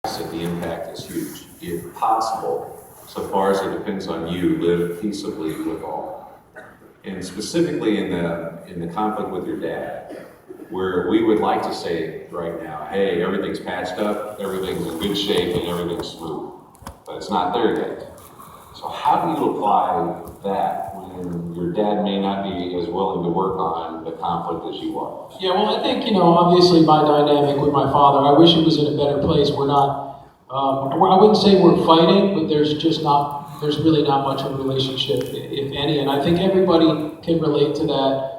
that the impact is huge. If possible, so far as it depends on you, live peaceably with all. And specifically in the conflict with your dad, where we would like to say right now, hey, everything's patched up, everything's in good shape, and everything's smooth. But it's not there yet. So how do you apply that when your dad may not be as willing to work on the conflict as you are? Yeah, well, I think, obviously my dynamic with my father, I wish it was in a better place. We're not, I wouldn't say we're fighting, but there's really not much of a relationship, if any. And I think everybody can relate to that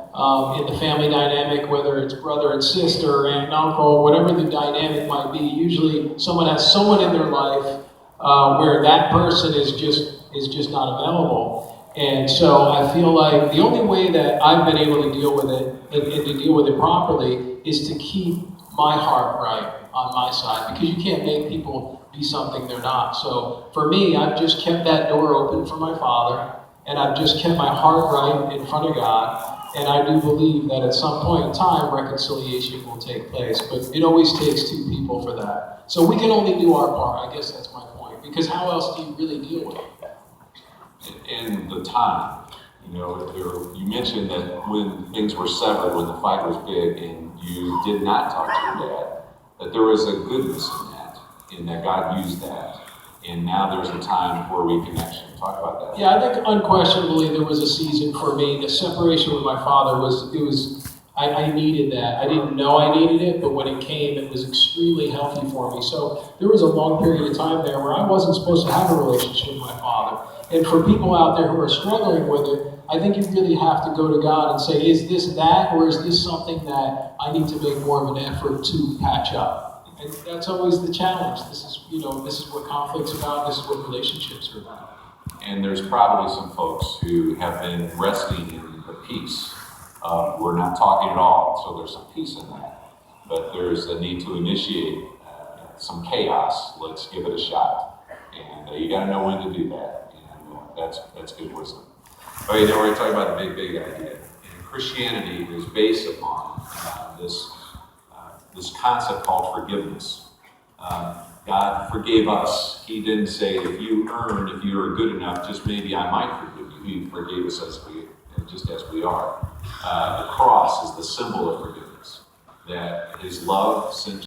in the family dynamic, whether it's brother and sister, aunt and uncle, whatever the dynamic might be. Usually someone has someone in their life where that person is just not available. And so I feel like the only way that I've been able to deal with it and to deal with it properly is to keep my heart right on my side, because you can't make people be something they're not. So for me, I've just kept that door open for my father, and I've just kept my heart right in front of God. And I do believe that at some point in time, reconciliation will take place. But it always takes two people for that. So we can only do our part. I guess that's my point. Because how else do you really deal with it? And the time, you mentioned that when things were severed, when the fight was big, and you did not talk to your dad, that there was a goodness in that God used that. And now there's a time for reconnection. Talk about that. Yeah, I think unquestionably there was a season for me. The separation with my father I needed that. I didn't know I needed it, but when it came, it was extremely healthy for me. So there was a long period of time there where I wasn't supposed to have a relationship with my father. And for people out there who are struggling with it, I think you really have to go to God and say, is this that, or is this something that I need to make more of an effort to patch up? And that's always the challenge. This is what conflict's about. This is what relationships are about. And there's probably some folks who have been resting in the peace. We're not talking at all, so there's some peace in that. But there's a need to initiate some chaos. Let's give it a shot. And you got to know when to do that. And that's good wisdom. Okay, now we're going to talk about the big idea. And Christianity is based upon this concept called forgiveness. God forgave us. He didn't say, if you are good enough, just maybe I might forgive you. He forgave us just as we are. The cross is the symbol of forgiveness, that his love sent